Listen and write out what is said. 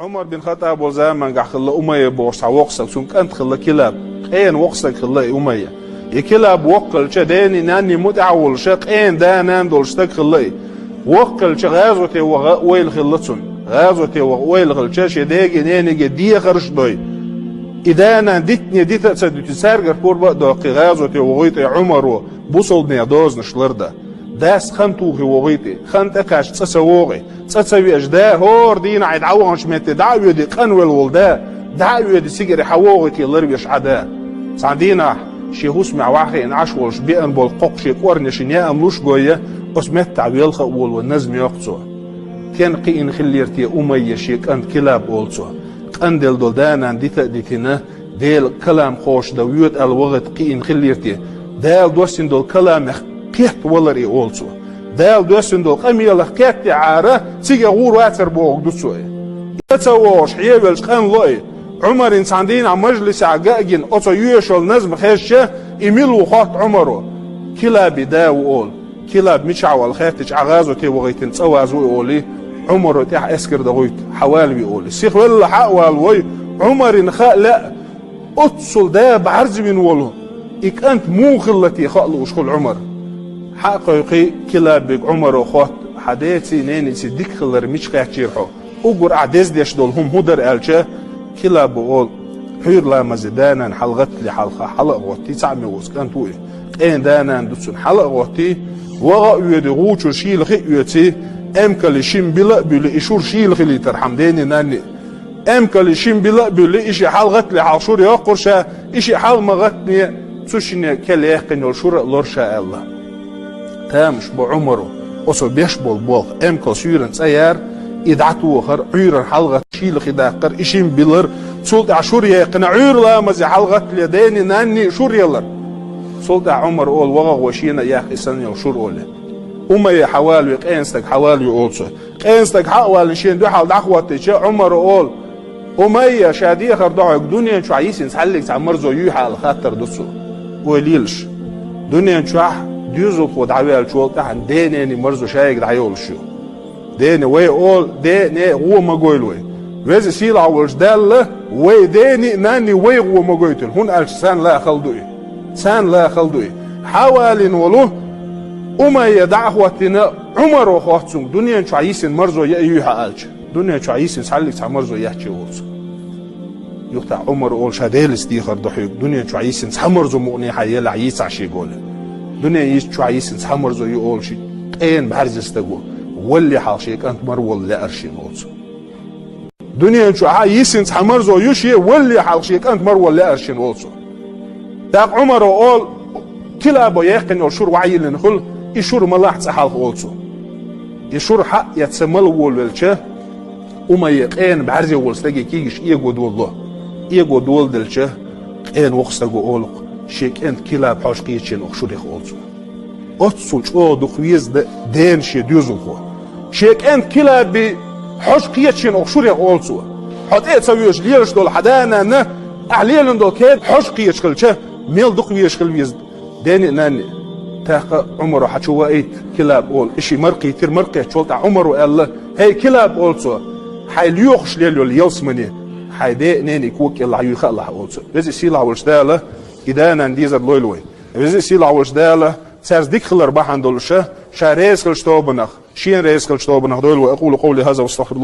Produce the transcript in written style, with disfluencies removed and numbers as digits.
عمر بن خطاب والزمان قاع خلا أمية بوش عوقسك سونك أنت خلا كلاب قين وقسك خلا أمية يكلاب وقل شداني ناني متعول شق قين دانان دول شتك خلا وقل شغازوتي ويل خلتون غازوتي ويل خلتش داجي ناني جدية خرش دوي إذا أنا ديتني ديتا تسارجر كوربا دقي غازوتي وغيتي عمر بوصل نيادوز نشلردا داس خنتوغي وغيتي خنت أكاش تسوغي تسوي أجدا هور دينا عيد عوان شميتي دعوة دي قنوة الولدا دعوة دي سيجري حوغتي لربيش عدا سعدينا شيهوس مع واحد إن عشولش بيئن بالقوق شي كورنش نيا أملوش جوية اسمت تعويل خقول والنزم يقصو كان قين خليرتي أمية شيك أنت كلاب أولتو قندل دولدانا ديتا ديتنا ديل كلام خوش دويوت الوغت قين خليرتي ديل دوسين دول كلام قيت ولري أولتو ديل دوسين دول قميل قيت عارة سيجا غور واتر بوغ دوتسوي يتسووش حيوالش قان لوي عمر إنسان دين عن مجلس عقاقين أطو يوشل نزم خيشة إميل وخاط عمره كلاب داو أول كلاب مشعوال خيتش عغازو تي وغيتن تسوازو أولي عمر تيح اسكر دغويت حوالي يقول الشيخ ولا حقوال وي عمر نخاء لا اتصل ده بعرز من وله إك أنت مو خلتي خالو وشخل عمر حقيقي كلابك عمر وخوات حديثي نيني سيديك خلر مش كيحشيرحو أقر عديز ديش دول هم هدر ألشا كلاب وقول حير لا مزدانا حلغت لي حلقة غوتي تعمي وسكان توي قين دانا ندسون حلقة غوتي وغا يدي غوتشو شيل خي يتي امكل شيم بلا بلا اشور شيل خلي ترحم ديني ناني امكل شيم بلا بلا اشي حلغت لي حشور يقرشا اشي حل مغتني تشني كل يقن الشور لورشا الله تامش بعمره وصو بيشبل بوخ امكل سيرن سيار ادعتو خر عير حلغت شيل خداقر اشيم بلر سولت عشور يقن عير لا مزي حلغت لي ديني ناني شور يلر سولت عمر اول وغا وشينا يا اخي سنه شور اول أمي حوالي قينستك حوالي أولسو قينستك حوالي نشين دو حال دعوة شا عمر أول أمي شادية خردعك دنيا شو عايزين سحلك تعمر زو يوحى على خاطر دسو وليلش دنيا شو ديوزو خود عوال شو تحن ديني مرزو شايك دعيول شو ديني وي أول ديني هو ما قولوي ويزي سيل عولش دالة وي ديني ناني وي هو ما قولتن هون قالش سان لا خلدوي سان لا خلدوي حوالي نولوه أمي دعوتنا عمر وخواتهم دنيا شو عايزين مرزو يأيوها ألش دنيا شو عايزين سحلك تعمرزو يحكي ورس يقطع عمر أول شاديلس دي خردحيك دنيا شو عايزين سحمرزو مغني حيال عيسى عشي قوله دنيا شو عايزين سحمرزو يقول شي قين بحرز استقول واللي حاشيك أنت مر ولا أرشين ورس دنيا شو عايزين سحمرزو يشي واللي حاشيك أنت مر ولا أرشين ورس داق عمر أول كلابو يقن الشور وعيل نخل يشور ملاح تحال خالصو يشور حق يتسمل والولشه وما يقين بعرزي والستاجي كيش يجود والله يجود ولد الشه قين وقستاجو أولق شيك أنت كلاب حاشقيتشين أخشوري خالصو أتصلش دخويز دين شي ديوزن خو شيك أنت كلاب حاشقيتشين أخشوري خالصو حد إيه تسويش ليش دول حدانا نه أحليلن دول كيد حاشقيتش خلشه ميل دخويش خلويز دين ناني تاق عمره حشوا ايت كلاب اول اشي مرقي تير مرقي شولت عمره قال هي كلاب اولسو حيليوخش ليلو اليوسمني حيدي نيني كوك يلا يخلح اولسو بزي سيلا ولشداله إدانا نديزر لويلوي بزي سيلا ولشداله سارز ديك خلر بحن دولشه شا ريس خلشتوبنخ شين ريس خلشتوبنخ دول واقول قولي هذا واستغفر الله